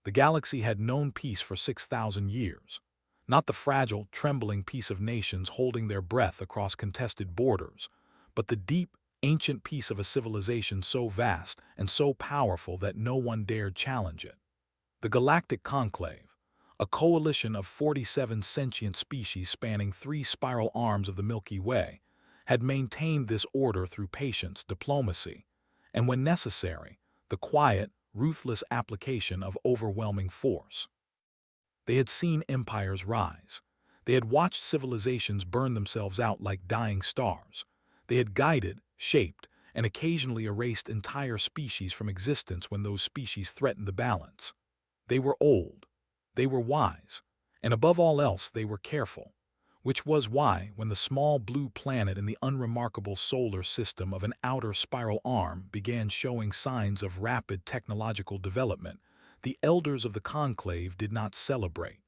The galaxy had known peace for 6,000 years. Not the fragile, trembling peace of nations holding their breath across contested borders, but the deep, ancient peace of a civilization so vast and so powerful that no one dared challenge it. The Galactic Conclave, a coalition of 47 sentient species spanning 3 spiral arms of the Milky Way, had maintained this order through patience, diplomacy, and when necessary, the quiet, ruthless application of overwhelming force. They had seen empires rise. They had watched civilizations burn themselves out like dying stars. They had guided, shaped, and occasionally erased entire species from existence when those species threatened the balance. They were old. They were wise. And above all else, they were careful. Which was why, when the small blue planet in the unremarkable solar system of an outer spiral arm began showing signs of rapid technological development, the elders of the conclave did not celebrate.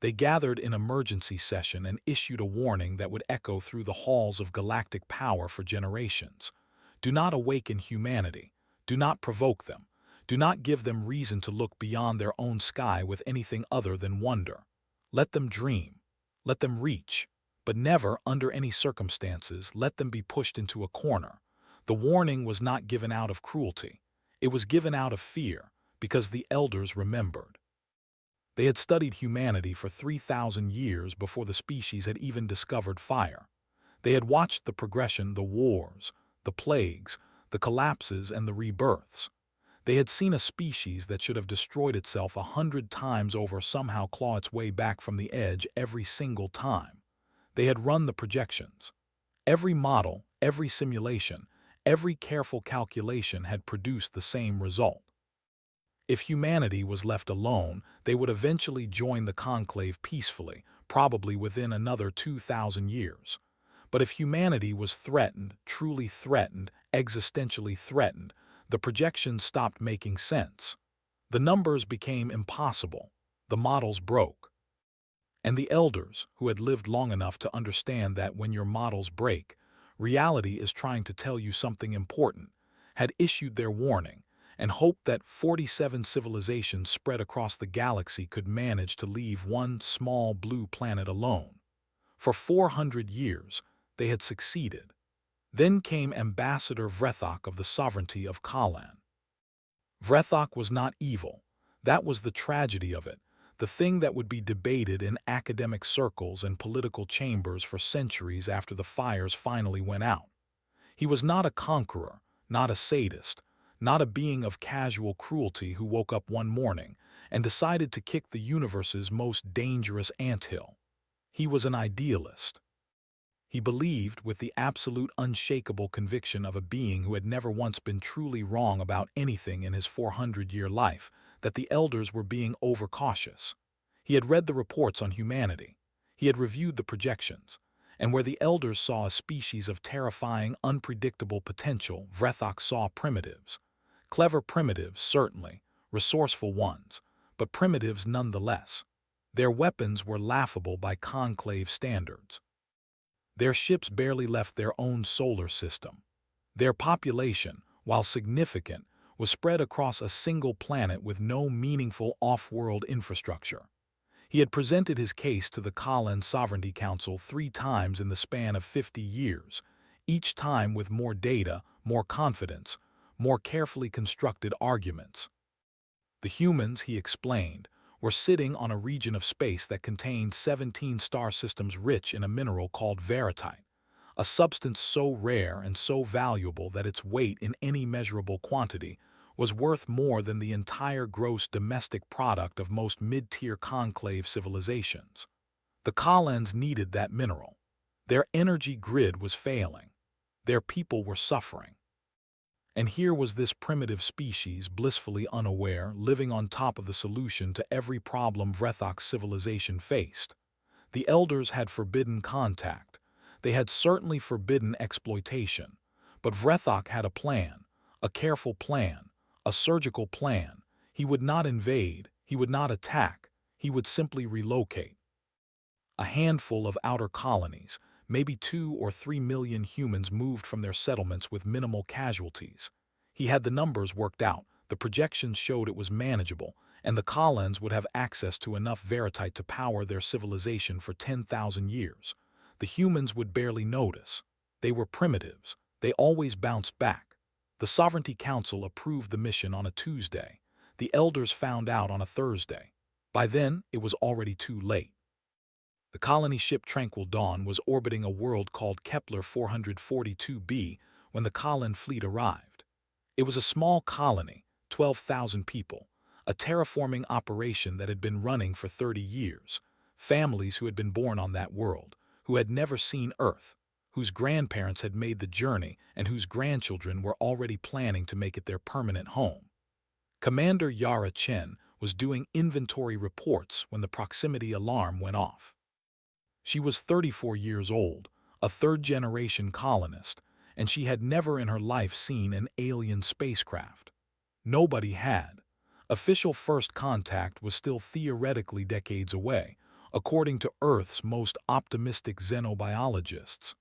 They gathered in emergency session and issued a warning that would echo through the halls of galactic power for generations. Do not awaken humanity. Do not provoke them. Do not give them reason to look beyond their own sky with anything other than wonder. Let them dream. Let them reach. But never, under any circumstances, let them be pushed into a corner. The warning was not given out of cruelty. It was given out of fear, because the elders remembered. They had studied humanity for 3,000 years before the species had even discovered fire. They had watched the progression, the wars, the plagues, the collapses, and the rebirths. They had seen a species that should have destroyed itself 100 times over somehow claw its way back from the edge every single time. They had run the projections. Every model, every simulation, every careful calculation had produced the same result. If humanity was left alone, they would eventually join the conclave peacefully, probably within another 2,000 years. But if humanity was threatened, truly threatened, existentially threatened, the projections stopped making sense. The numbers became impossible. The models broke. And the elders, who had lived long enough to understand that when your models break, reality is trying to tell you something important, had issued their warning and hoped that 47 civilizations spread across the galaxy could manage to leave one small blue planet alone. For 400 years, they had succeeded. Then came Ambassador Vrethok of the sovereignty of Kalan. Vrethok was not evil. That was the tragedy of it, the thing that would be debated in academic circles and political chambers for centuries after the fires finally went out. He was not a conqueror, not a sadist, not a being of casual cruelty who woke up one morning and decided to kick the universe's most dangerous anthill. He was an idealist. He believed, with the absolute unshakable conviction of a being who had never once been truly wrong about anything in his 400-year life, that the elders were being overcautious. He had read the reports on humanity. He had reviewed the projections. And where the elders saw a species of terrifying, unpredictable potential, Vrethok saw primitives. Clever primitives, certainly, resourceful ones, but primitives nonetheless. Their weapons were laughable by conclave standards. Their ships barely left their own solar system. Their population, while significant, was spread across a single planet with no meaningful off-world infrastructure. He had presented his case to the Kalan Sovereignty Council 3 times in the span of 50 years, each time with more data, more confidence, more carefully constructed arguments. The humans, he explained, were sitting on a region of space that contained 17 star systems rich in a mineral called veritite, a substance so rare and so valuable that its weight in any measurable quantity was worth more than the entire gross domestic product of most mid-tier conclave civilizations. The Kalans needed that mineral. Their energy grid was failing. Their people were suffering. And here was this primitive species, blissfully unaware, living on top of the solution to every problem Vrethok's civilization faced. The elders had forbidden contact. They had certainly forbidden exploitation. But Vrethok had a plan, a careful plan, a surgical plan. He would not invade, he would not attack, he would simply relocate. A handful of outer colonies, maybe 2 or 3 million humans moved from their settlements with minimal casualties. He had the numbers worked out, The projections showed it was manageable, and the Collins would have access to enough veritite to power their civilization for 10,000 years. The humans would barely notice. They were primitives. They always bounced back. The Sovereignty Council approved the mission on a Tuesday. The elders found out on a Thursday. By then, it was already too late. The colony ship Tranquil Dawn was orbiting a world called Kepler 442b when the Colin fleet arrived. It was a small colony, 12,000 people, a terraforming operation that had been running for 30 years, families who had been born on that world, who had never seen Earth, whose grandparents had made the journey and whose grandchildren were already planning to make it their permanent home. Commander Yara Chen was doing inventory reports when the proximity alarm went off. She was 34 years old, a third-generation colonist, and she had never in her life seen an alien spacecraft. Nobody had. Official first contact was still theoretically decades away, according to Earth's most optimistic xenobiologists.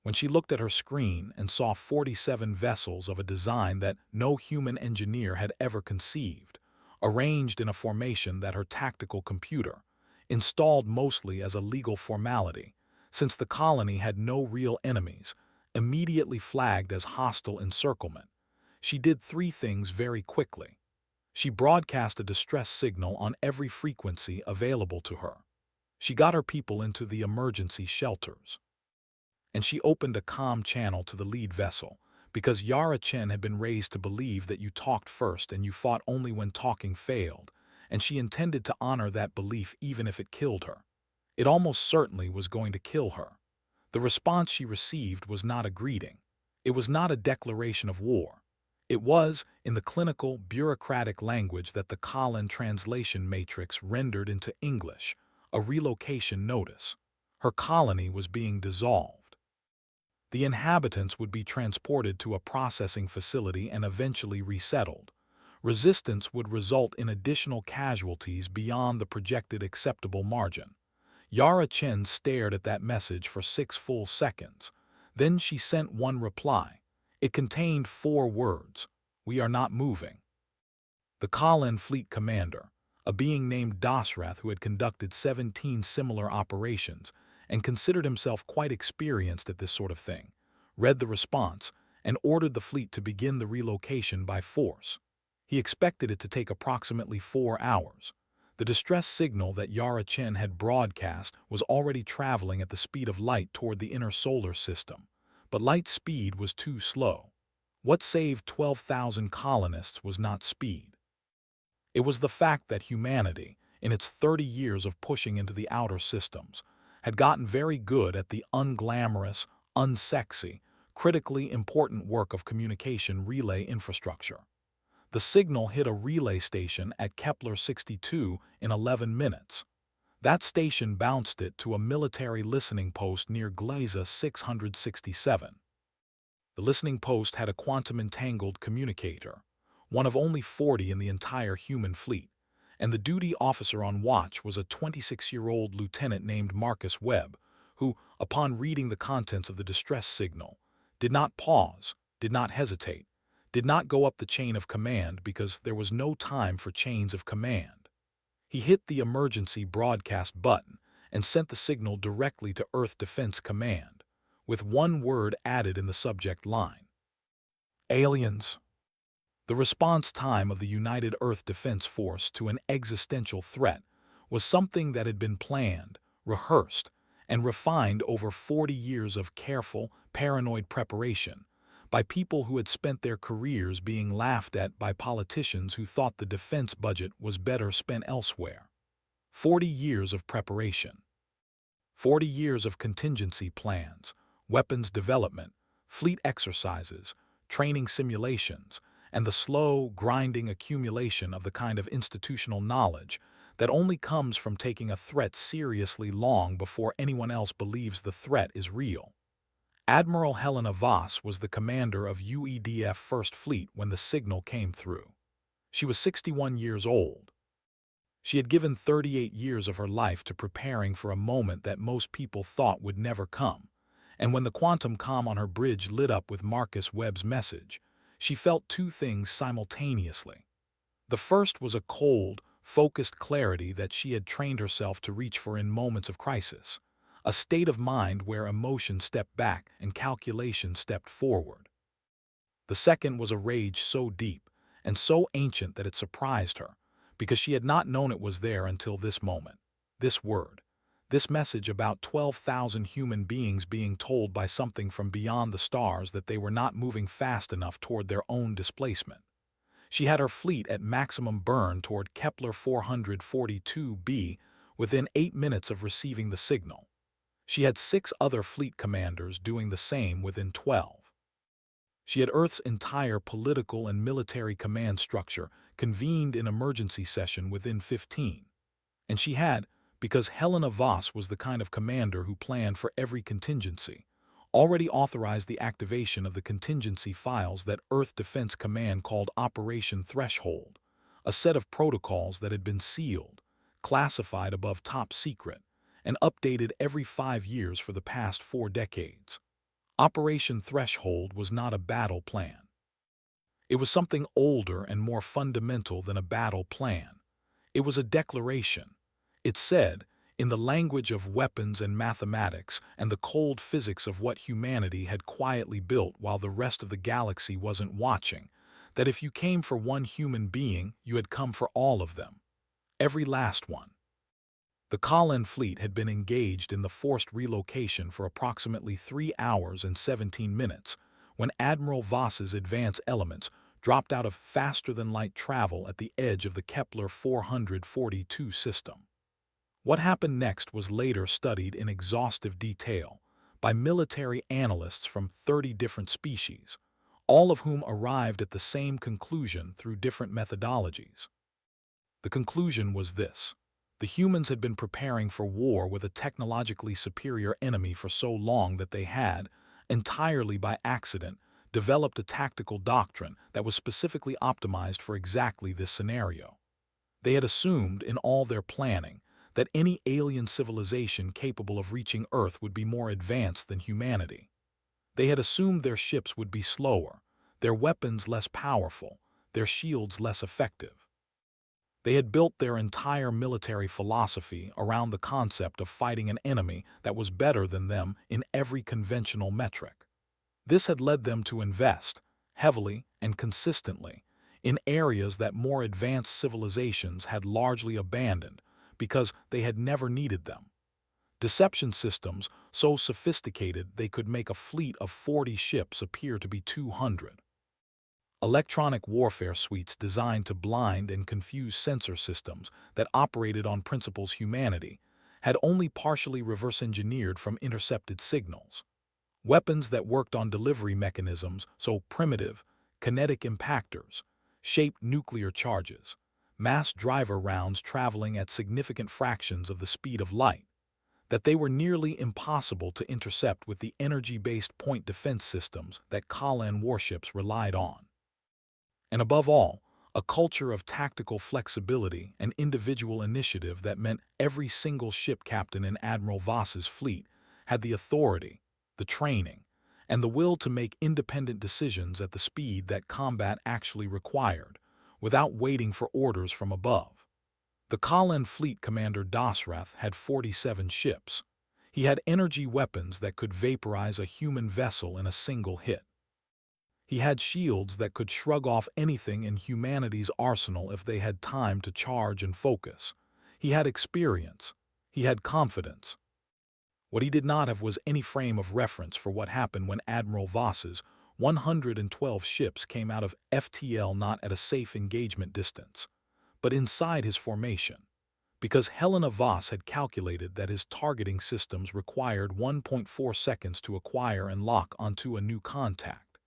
When she looked at her screen and saw 47 vessels of a design that no human engineer had ever conceived, arranged in a formation that her tactical computer, installed mostly as a legal formality, since the colony had no real enemies, immediately flagged as hostile encirclement, she did three things very quickly. She broadcast a distress signal on every frequency available to her. She got her people into the emergency shelters. And she opened a comm channel to the lead vessel, because Yara Chen had been raised to believe that you talked first and you fought only when talking failed, and she intended to honor that belief even if it killed her. It almost certainly was going to kill her. The response she received was not a greeting. It was not a declaration of war. It was, in the clinical, bureaucratic language that the Colin translation matrix rendered into English, a relocation notice. Her colony was being dissolved. The inhabitants would be transported to a processing facility and eventually resettled. Resistance would result in additional casualties beyond the projected acceptable margin. Yara Chen stared at that message for 6 full seconds. Then she sent one reply. It contained 4 words: "We are not moving." The Colin fleet commander, a being named Dasrath who had conducted 17 similar operations and considered himself quite experienced at this sort of thing, read the response and ordered the fleet to begin the relocation by force. He expected it to take approximately 4 hours. The distress signal that Yara Chen had broadcast was already traveling at the speed of light toward the inner solar system, but light speed was too slow. What saved 12,000 colonists was not speed. It was the fact that humanity, in its 30 years of pushing into the outer systems, had gotten very good at the unglamorous, unsexy, critically important work of communication relay infrastructure. The signal hit a relay station at Kepler 62 in 11 minutes. That station bounced it to a military listening post near Glaza 667. The listening post had a quantum-entangled communicator, one of only 40 in the entire human fleet, and the duty officer on watch was a 26-year-old lieutenant named Marcus Webb, who, upon reading the contents of the distress signal, did not pause, did not hesitate, did not go up the chain of command because there was no time for chains of command. He hit the emergency broadcast button and sent the signal directly to Earth Defense Command, with one word added in the subject line: aliens. The response time of the United Earth Defense Force to an existential threat was something that had been planned, rehearsed, and refined over 40 years of careful, paranoid preparation by people who had spent their careers being laughed at by politicians who thought the defense budget was better spent elsewhere. 40 years of preparation. 40 years of contingency plans, weapons development, fleet exercises, training simulations, and the slow, grinding accumulation of the kind of institutional knowledge that only comes from taking a threat seriously long before anyone else believes the threat is real. Admiral Helena Voss was the commander of UEDF First Fleet when the signal came through. She was 61 years old. She had given 38 years of her life to preparing for a moment that most people thought would never come, and when the quantum comm on her bridge lit up with Marcus Webb's message, she felt two things simultaneously. The first was a cold, focused clarity that she had trained herself to reach for in moments of crisis, a state of mind where emotion stepped back and calculation stepped forward. The second was a rage so deep and so ancient that it surprised her, because she had not known it was there until this moment. This word, this message about 12,000 human beings being told by something from beyond the stars that they were not moving fast enough toward their own displacement. She had her fleet at maximum burn toward Kepler 442b within 8 minutes of receiving the signal. She had 6 other fleet commanders doing the same within 12. She had Earth's entire political and military command structure convened in emergency session within 15. And she had, because Helena Voss was the kind of commander who planned for every contingency, already authorized the activation of the contingency files that Earth Defense Command called Operation Threshold, a set of protocols that had been sealed, classified above top secret, and updated every 5 years for the past 4 decades. Operation Threshold was not a battle plan. It was something older and more fundamental than a battle plan. It was a declaration. It said, in the language of weapons and mathematics and the cold physics of what humanity had quietly built while the rest of the galaxy wasn't watching, that if you came for one human being, you had come for all of them. Every last one. The Kalen fleet had been engaged in the forced relocation for approximately 3 hours and 17 minutes when Admiral Voss's advance elements dropped out of faster-than-light travel at the edge of the Kepler 442 system. What happened next was later studied in exhaustive detail by military analysts from 30 different species, all of whom arrived at the same conclusion through different methodologies. The conclusion was this. The humans had been preparing for war with a technologically superior enemy for so long that they had, entirely by accident, developed a tactical doctrine that was specifically optimized for exactly this scenario. They had assumed, in all their planning, that any alien civilization capable of reaching Earth would be more advanced than humanity. They had assumed their ships would be slower, their weapons less powerful, their shields less effective. They had built their entire military philosophy around the concept of fighting an enemy that was better than them in every conventional metric. This had led them to invest, heavily and consistently, in areas that more advanced civilizations had largely abandoned because they had never needed them. Deception systems so sophisticated they could make a fleet of 40 ships appear to be 200. Electronic warfare suites designed to blind and confuse sensor systems that operated on principles humanity had only partially reverse-engineered from intercepted signals. Weapons that worked on delivery mechanisms so primitive, kinetic impactors, shaped nuclear charges, mass driver rounds traveling at significant fractions of the speed of light, that they were nearly impossible to intercept with the energy-based point defense systems that Kalen warships relied on. And above all, a culture of tactical flexibility and individual initiative that meant every single ship captain in Admiral Voss's fleet had the authority, the training, and the will to make independent decisions at the speed that combat actually required, without waiting for orders from above. The Kalen fleet commander Dasrath had 47 ships. He had energy weapons that could vaporize a human vessel in a single hit. He had shields that could shrug off anything in humanity's arsenal if they had time to charge and focus. He had experience. He had confidence. What he did not have was any frame of reference for what happened when Admiral Voss's 112 ships came out of FTL not at a safe engagement distance, but inside his formation, because Helena Voss had calculated that his targeting systems required 1.4 seconds to acquire and lock onto a new contact,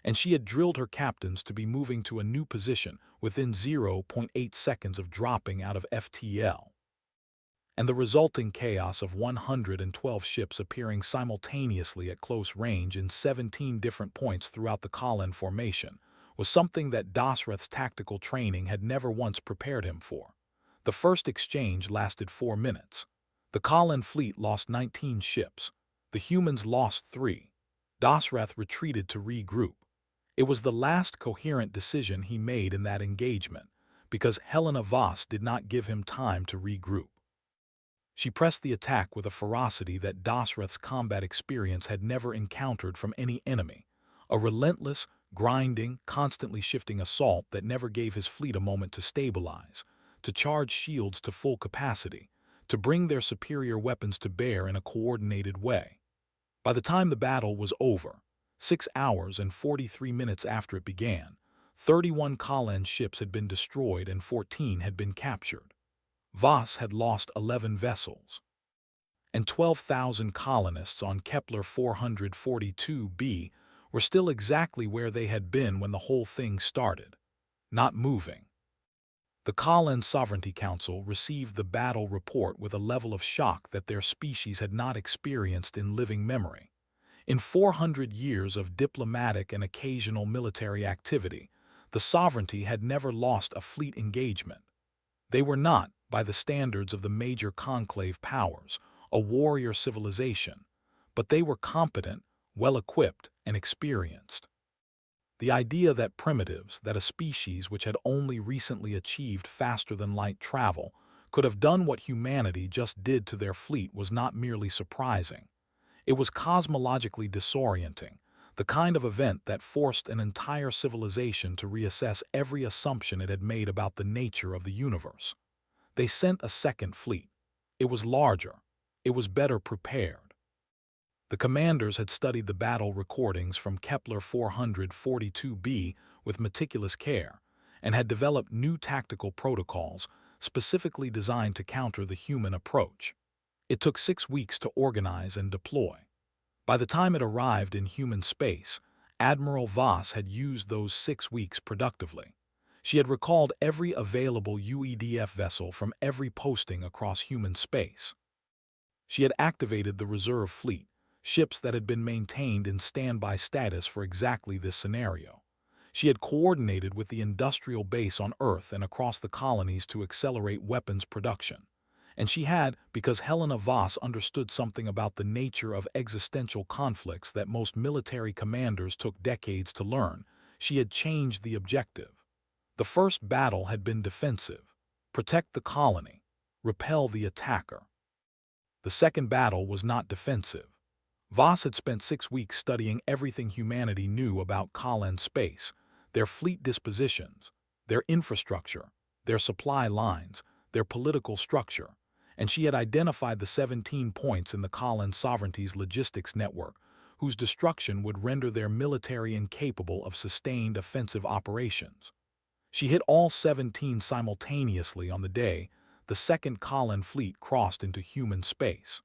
and she had drilled her captains to be moving to a new position within 0.8 seconds of dropping out of FTL. And the resulting chaos of 112 ships appearing simultaneously at close range in 17 different points throughout the Kalen formation was something that Dasrath's tactical training had never once prepared him for. The first exchange lasted 4 minutes. The Kalen fleet lost 19 ships. The humans lost 3. Dasrath retreated to regroup. It was the last coherent decision he made in that engagement, because Helena Voss did not give him time to regroup. She pressed the attack with a ferocity that Dosrath's combat experience had never encountered from any enemy, a relentless, grinding, constantly shifting assault that never gave his fleet a moment to stabilize, to charge shields to full capacity, to bring their superior weapons to bear in a coordinated way. By the time the battle was over, 6 hours and 43 minutes after it began, 31 Kalen ships had been destroyed and 14 had been captured. Voss had lost 11 vessels, and 12,000 colonists on Kepler 442b were still exactly where they had been when the whole thing started, not moving. The Kalen Sovereignty Council received the battle report with a level of shock that their species had not experienced in living memory. In 400 years of diplomatic and occasional military activity, the sovereignty had never lost a fleet engagement. They were not, by the standards of the major conclave powers, a warrior civilization, but they were competent, well-equipped, and experienced. The idea that primitives, that a species which had only recently achieved faster-than-light travel, could have done what humanity just did to their fleet was not merely surprising. It was cosmologically disorienting, the kind of event that forced an entire civilization to reassess every assumption it had made about the nature of the universe. They sent a second fleet. It was larger. It was better prepared. The commanders had studied the battle recordings from Kepler 442b with meticulous care and had developed new tactical protocols specifically designed to counter the human approach. It took 6 weeks to organize and deploy. By the time it arrived in human space, Admiral Voss had used those 6 weeks productively. She had recalled every available UEDF vessel from every posting across human space. She had activated the reserve fleet, ships that had been maintained in standby status for exactly this scenario. She had coordinated with the industrial base on Earth and across the colonies to accelerate weapons production. And she had, because Helena Voss understood something about the nature of existential conflicts that most military commanders took decades to learn, she had changed the objective. The first battle had been defensive, protect the colony, repel the attacker. The second battle was not defensive. Voss had spent 6 weeks studying everything humanity knew about Kalen space, their fleet dispositions, their infrastructure, their supply lines, their political structure, and she had identified the 17 points in the Kalen sovereignty's logistics network, whose destruction would render their military incapable of sustained offensive operations. She hit all 17 simultaneously on the day the second Kalen fleet crossed into human space.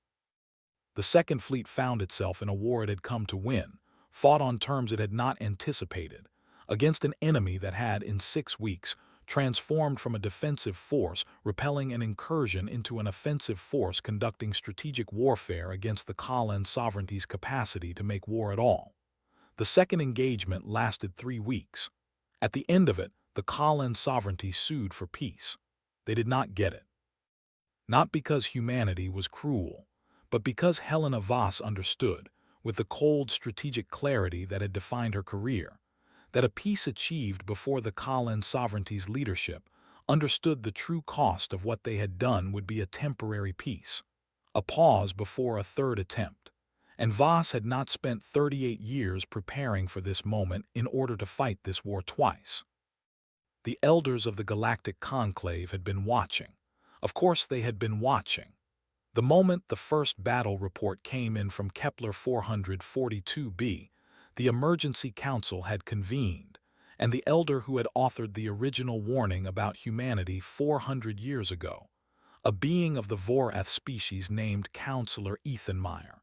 The second fleet found itself in a war it had come to win, fought on terms it had not anticipated, against an enemy that had, in 6 weeks, transformed from a defensive force repelling an incursion into an offensive force conducting strategic warfare against the Kalen sovereignty's capacity to make war at all. The second engagement lasted 3 weeks. At the end of it, the Kalen sovereignty sued for peace. They did not get it. Not because humanity was cruel, but because Helena Voss understood, with the cold strategic clarity that had defined her career, that a peace achieved before the Kalen sovereignty's leadership understood the true cost of what they had done would be a temporary peace, a pause before a third attempt. And Voss had not spent 38 years preparing for this moment in order to fight this war twice. The elders of the Galactic Conclave had been watching. Of course they had been watching. The moment the first battle report came in from Kepler 442b, the Emergency Council had convened, and the elder who had authored the original warning about humanity 400 years ago, a being of the Vorath species named Counselor Ethanmeyer,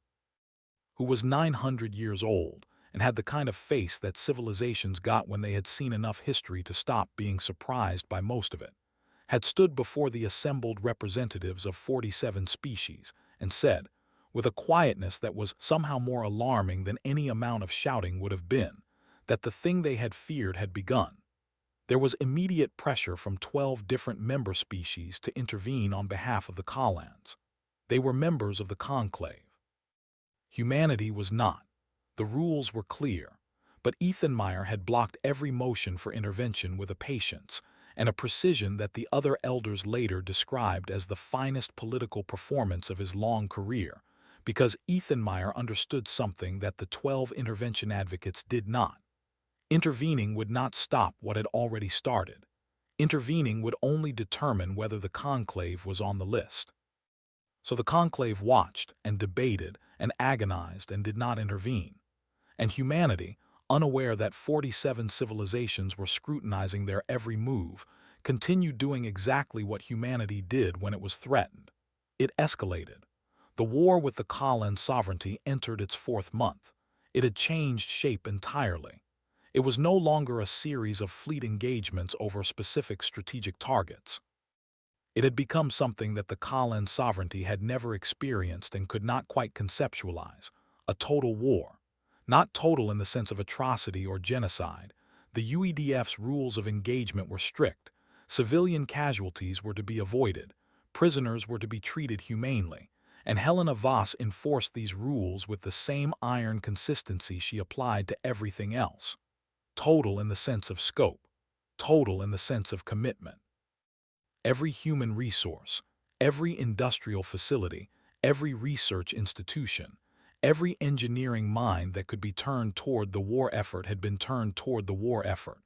who was 900 years old and had the kind of face that civilizations got when they had seen enough history to stop being surprised by most of it, had stood before the assembled representatives of 47 species and said, with a quietness that was somehow more alarming than any amount of shouting would have been, that the thing they had feared had begun. There was immediate pressure from 12 different member species to intervene on behalf of the Kalans. They were members of the conclave. Humanity was not. The rules were clear, But Ethan Meyer had blocked every motion for intervention with a patience and a precision that the other elders later described as the finest political performance of his long career, because Ethan Meyer understood something that the 12 intervention advocates did not. Intervening would not stop what had already started. Intervening would only determine whether the conclave was on the list. So the conclave watched and debated and agonized and did not intervene. And humanity, unaware that 47 civilizations were scrutinizing their every move, continued doing exactly what humanity did when it was threatened. It escalated. The war with the Khalan sovereignty entered its 4th month. It had changed shape entirely. It was no longer a series of fleet engagements over specific strategic targets. It had become something that the Khalan sovereignty had never experienced and could not quite conceptualize: a total war. Not total in the sense of atrocity or genocide. The UEDF's rules of engagement were strict. Civilian casualties were to be avoided. Prisoners were to be treated humanely. And Helena Voss enforced these rules with the same iron consistency she applied to everything else. Total in the sense of scope. Total in the sense of commitment. Every human resource, every industrial facility, every research institution, every engineering mind that could be turned toward the war effort had been turned toward the war effort,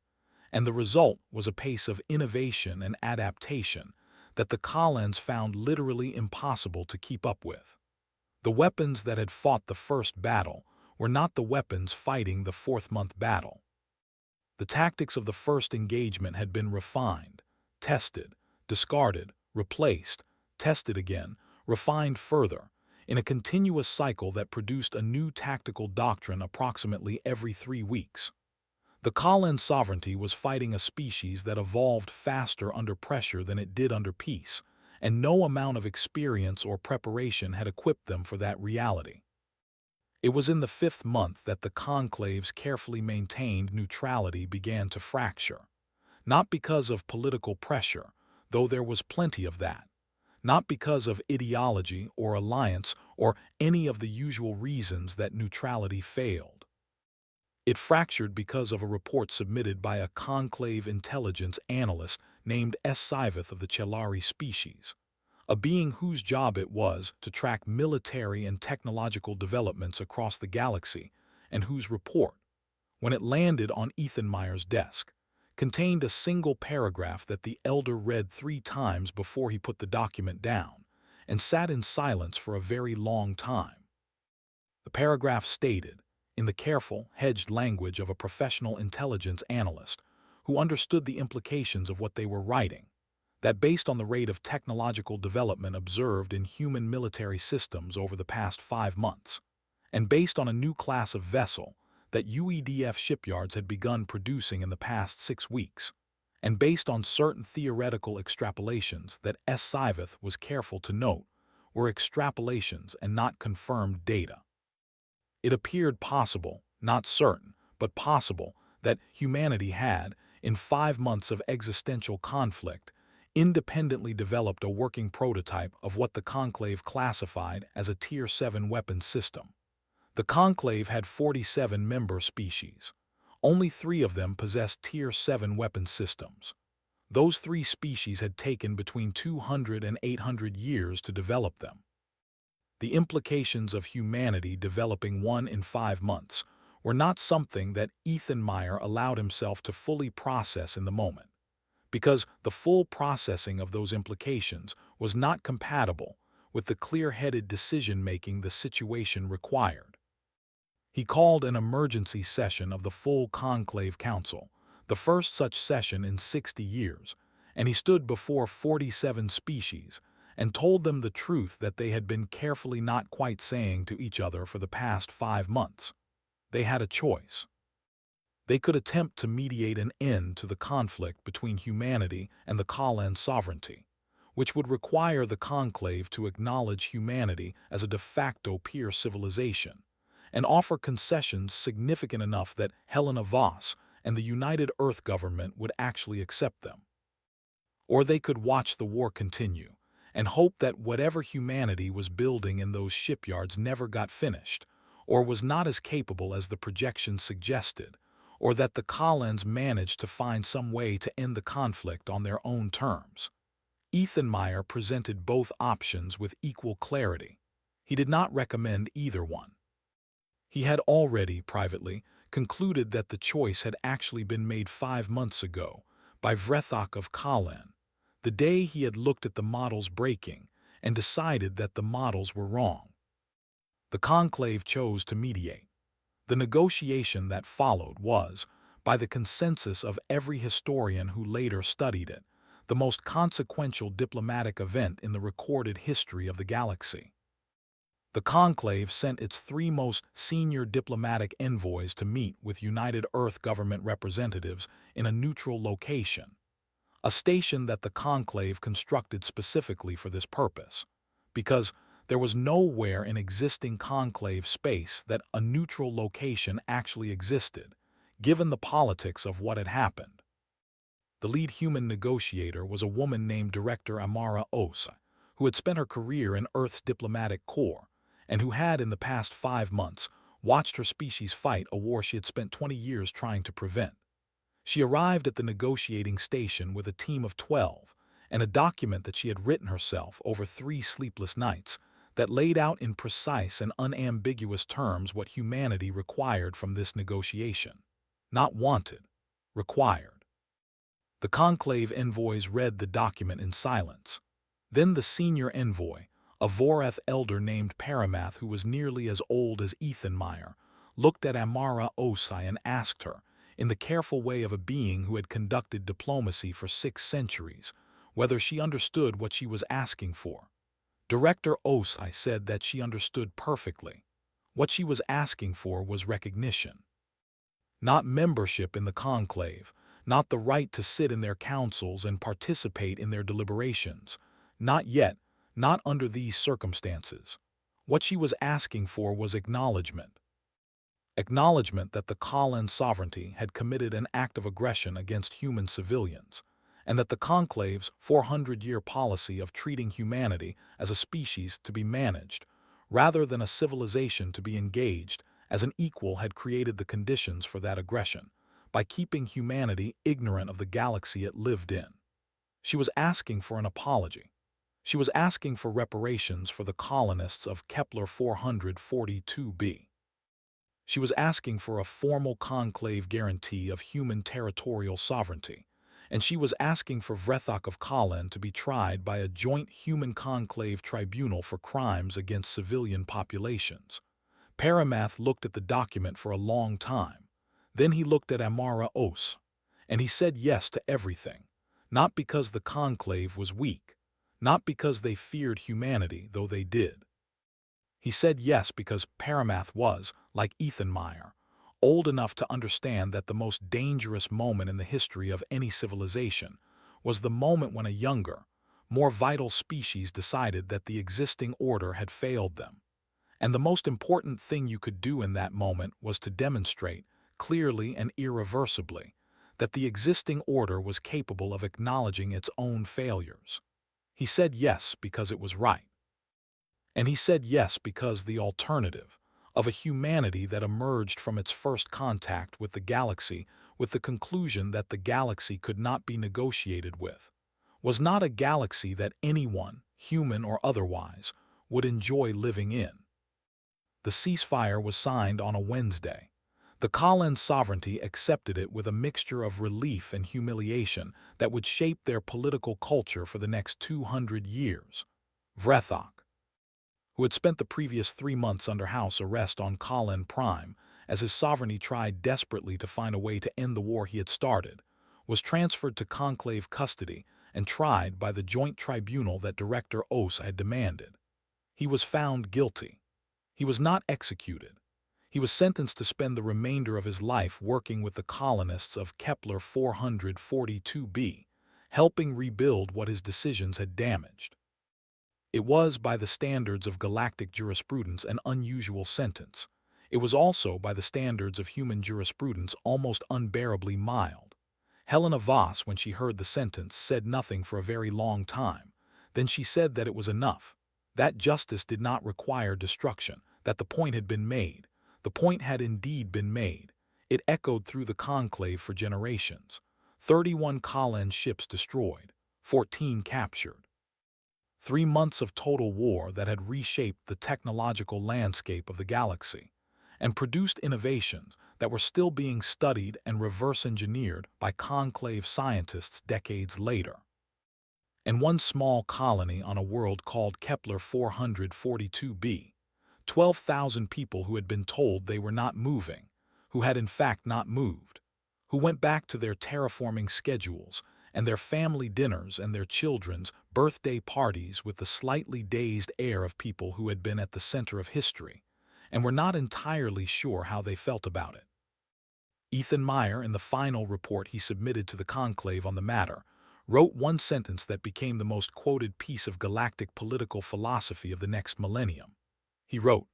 and the result was a pace of innovation and adaptation that the Khalans found literally impossible to keep up with. The weapons that had fought the first battle were not the weapons fighting the 4th-month battle. The tactics of the first engagement had been refined, tested, discarded, replaced, tested again, refined further, in a continuous cycle that produced a new tactical doctrine approximately every 3 weeks. The Khalan sovereignty was fighting a species that evolved faster under pressure than it did under peace, and no amount of experience or preparation had equipped them for that reality. It was in the 5th month that the conclave's carefully maintained neutrality began to fracture. Not because of political pressure, though there was plenty of that. Not because of ideology or alliance or any of the usual reasons that neutrality failed. It fractured because of a report submitted by a conclave intelligence analyst named Siveth of the Chelari species, a being whose job it was to track military and technological developments across the galaxy, and whose report, when it landed on Ethan Meyer's desk, contained a single paragraph that the elder read 3 times before he put the document down, and sat in silence for a very long time. The paragraph stated, in the careful, hedged language of a professional intelligence analyst who understood the implications of what they were writing, that based on the rate of technological development observed in human military systems over the past 5 months, and based on a new class of vessel that UEDF shipyards had begun producing in the past 6 weeks, and based on certain theoretical extrapolations that Siveth was careful to note were extrapolations and not confirmed data. It appeared possible, not certain, but possible, that humanity had, in 5 months of existential conflict, independently developed a working prototype of what the Conclave classified as a Tier 7 weapons system. The Conclave had 47 member species. Only 3 of them possessed Tier 7 weapons systems. Those 3 species had taken between 200 and 800 years to develop them. The implications of humanity developing one in 5 months were not something that Ethan Meyer allowed himself to fully process in the moment, because the full processing of those implications was not compatible with the clear-headed decision-making the situation required. He called an emergency session of the full Conclave Council, the first such session in 60 years, and he stood before 47 species and told them the truth that they had been carefully not quite saying to each other for the past 5 months. They had a choice. They could attempt to mediate an end to the conflict between humanity and the Khalan sovereignty, which would require the Conclave to acknowledge humanity as a de facto peer civilization, and offer concessions significant enough that Helena Voss and the United Earth government would actually accept them. Or they could watch the war continue and hope that whatever humanity was building in those shipyards never got finished, or was not as capable as the projections suggested, or that the Collins managed to find some way to end the conflict on their own terms. Ethan Meyer presented both options with equal clarity. He did not recommend either one. He had already, privately, concluded that the choice had actually been made 5 months ago by Vrethok of Kallen, the day he had looked at the models breaking and decided that the models were wrong. The conclave chose to mediate. The negotiation that followed was, by the consensus of every historian who later studied it, the most consequential diplomatic event in the recorded history of the galaxy. The conclave sent its 3 most senior diplomatic envoys to meet with United Earth government representatives in a neutral location, a station that the conclave constructed specifically for this purpose, because there was nowhere in existing conclave space that a neutral location actually existed, given the politics of what had happened. The lead human negotiator was a woman named Director Amara Osa, who had spent her career in Earth's diplomatic corps, and who had, in the past 5 months, watched her species fight a war she had spent 20 years trying to prevent. She arrived at the negotiating station with a team of 12 and a document that she had written herself over 3 sleepless nights that laid out in precise and unambiguous terms what humanity required from this negotiation. Not wanted, required. The conclave envoys read the document in silence. Then the senior envoy, a Voreth elder named Paramath who was nearly as old as Ethan Meyer, looked at Amara Osai and asked her, in the careful way of a being who had conducted diplomacy for 6 centuries, whether she understood what she was asking for. Director Osai said that she understood perfectly. What she was asking for was recognition. Not membership in the conclave, not the right to sit in their councils and participate in their deliberations. Not yet, not under these circumstances. What she was asking for was acknowledgement. Acknowledgement that the Kallen sovereignty had committed an act of aggression against human civilians, and that the conclave's 400-year policy of treating humanity as a species to be managed, rather than a civilization to be engaged, as an equal had created the conditions for that aggression, by keeping humanity ignorant of the galaxy it lived in. She was asking for an apology. She was asking for reparations for the colonists of Kepler 442b. She was asking for a formal conclave guarantee of human territorial sovereignty, and she was asking for Vrethok of Kallen to be tried by a joint human conclave tribunal for crimes against civilian populations. Paramath looked at the document for a long time. Then he looked at Amara Os, and he said yes to everything, not because the conclave was weak, not because they feared humanity, though they did. He said yes because Paramath was, like Ethan Meyer, old enough to understand that the most dangerous moment in the history of any civilization was the moment when a younger, more vital species decided that the existing order had failed them. And the most important thing you could do in that moment was to demonstrate, clearly and irreversibly, that the existing order was capable of acknowledging its own failures. He said yes because it was right. And he said yes because the alternative, of a humanity that emerged from its first contact with the galaxy with the conclusion that the galaxy could not be negotiated with, was not a galaxy that anyone, human or otherwise, would enjoy living in. The ceasefire was signed on a Wednesday. The Kallen sovereignty accepted it with a mixture of relief and humiliation that would shape their political culture for the next 200 years. Vrethok, who had spent the previous 3 months under house arrest on Kallen Prime as his sovereignty tried desperately to find a way to end the war he had started, was transferred to conclave custody and tried by the joint tribunal that Director Os had demanded. He was found guilty. He was not executed. He was sentenced to spend the remainder of his life working with the colonists of Kepler 442b, helping rebuild what his decisions had damaged. It was, by the standards of galactic jurisprudence, an unusual sentence. It was also, by the standards of human jurisprudence, almost unbearably mild. Helena Voss, when she heard the sentence, said nothing for a very long time. Then she said that it was enough, that justice did not require destruction, that the point had been made. The point had indeed been made. It echoed through the conclave for generations. 31 Kalan ships destroyed, 14 captured. 3 months of total war that had reshaped the technological landscape of the galaxy and produced innovations that were still being studied and reverse-engineered by conclave scientists decades later. And one small colony on a world called Kepler 442b, 12,000 people who had been told they were not moving, who had in fact not moved, who went back to their terraforming schedules and their family dinners and their children's birthday parties with the slightly dazed air of people who had been at the center of history and were not entirely sure how they felt about it. Ethan Meyer, in the final report he submitted to the conclave on the matter, wrote one sentence that became the most quoted piece of galactic political philosophy of the next millennium. He wrote,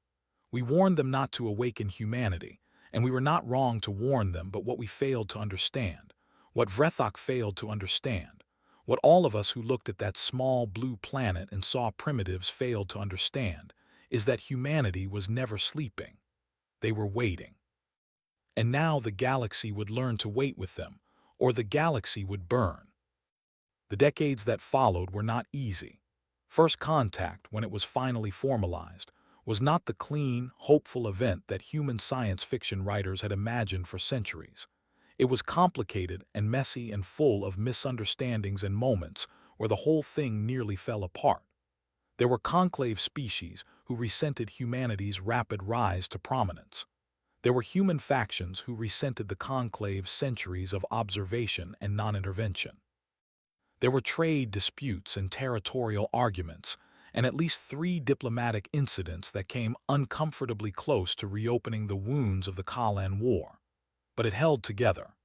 "We warned them not to awaken humanity, and we were not wrong to warn them, but what we failed to understand, what Vrethok failed to understand, what all of us who looked at that small blue planet and saw primitives failed to understand, is that humanity was never sleeping. They were waiting. And now the galaxy would learn to wait with them, or the galaxy would burn." The decades that followed were not easy. First Contact, when it was finally formalized, was not the clean, hopeful event that human science fiction writers had imagined for centuries. It was complicated and messy and full of misunderstandings and moments where the whole thing nearly fell apart. There were conclave species who resented humanity's rapid rise to prominence. There were human factions who resented the conclave's centuries of observation and non-intervention. There were trade disputes and territorial arguments, and at least 3 diplomatic incidents that came uncomfortably close to reopening the wounds of the Kalan War. But it held together.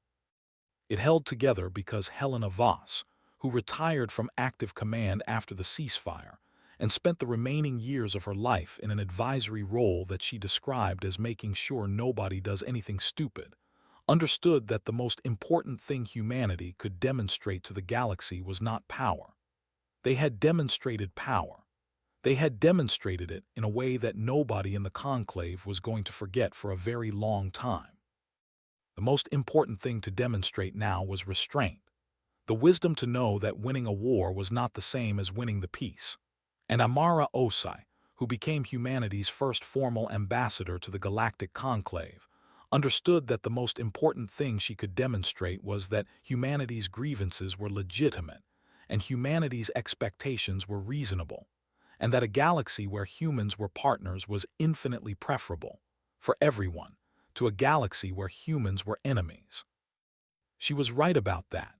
It held together because Helena Voss, who retired from active command after the ceasefire and spent the remaining years of her life in an advisory role that she described as making sure nobody does anything stupid, understood that the most important thing humanity could demonstrate to the galaxy was not power. They had demonstrated power. They had demonstrated it in a way that nobody in the conclave was going to forget for a very long time. The most important thing to demonstrate now was restraint, the wisdom to know that winning a war was not the same as winning the peace. And Amara Osai, who became humanity's first formal ambassador to the Galactic Conclave, understood that the most important thing she could demonstrate was that humanity's grievances were legitimate and humanity's expectations were reasonable, and that a galaxy where humans were partners was infinitely preferable, for everyone, to a galaxy where humans were enemies. She was right about that.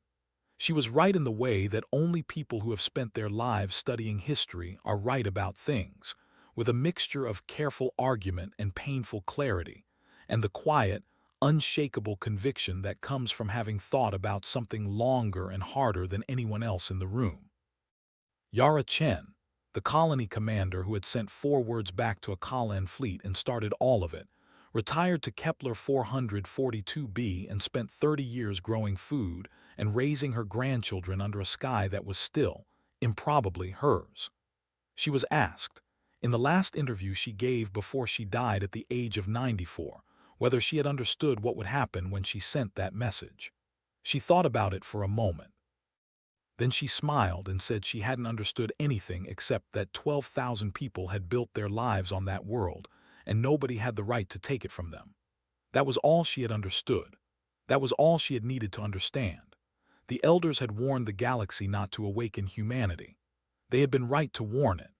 She was right in the way that only people who have spent their lives studying history are right about things, with a mixture of careful argument and painful clarity, and the quiet, unshakable conviction that comes from having thought about something longer and harder than anyone else in the room. Yara Chen, the colony commander who had sent 4 words back to a Kalan fleet and started all of it, retired to Kepler 442b and spent 30 years growing food and raising her grandchildren under a sky that was still, improbably, hers. She was asked, in the last interview she gave before she died at the age of 94, whether she had understood what would happen when she sent that message. She thought about it for a moment. Then she smiled and said she hadn't understood anything except that 12,000 people had built their lives on that world, and nobody had the right to take it from them. That was all she had understood. That was all she had needed to understand. The elders had warned the galaxy not to awaken humanity. They had been right to warn it,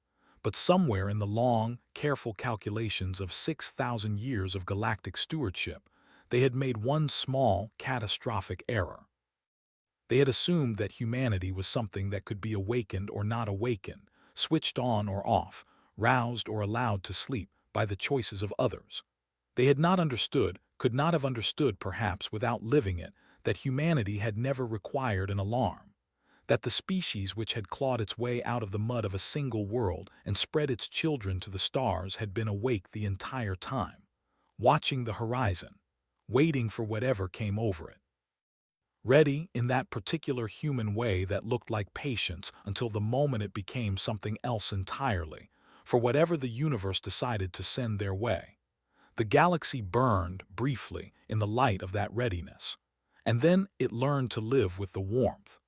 but somewhere in the long, careful calculations of 6,000 years of galactic stewardship, they had made one small, catastrophic error. They had assumed that humanity was something that could be awakened or not awakened, switched on or off, roused or allowed to sleep by the choices of others. They had not understood, could not have understood perhaps without living it, that humanity had never required an alarm, that the species which had clawed its way out of the mud of a single world and spread its children to the stars had been awake the entire time, watching the horizon, waiting for whatever came over it. Ready in that particular human way that looked like patience until the moment it became something else entirely, for whatever the universe decided to send their way. The galaxy burned briefly in the light of that readiness, and then it learned to live with the warmth,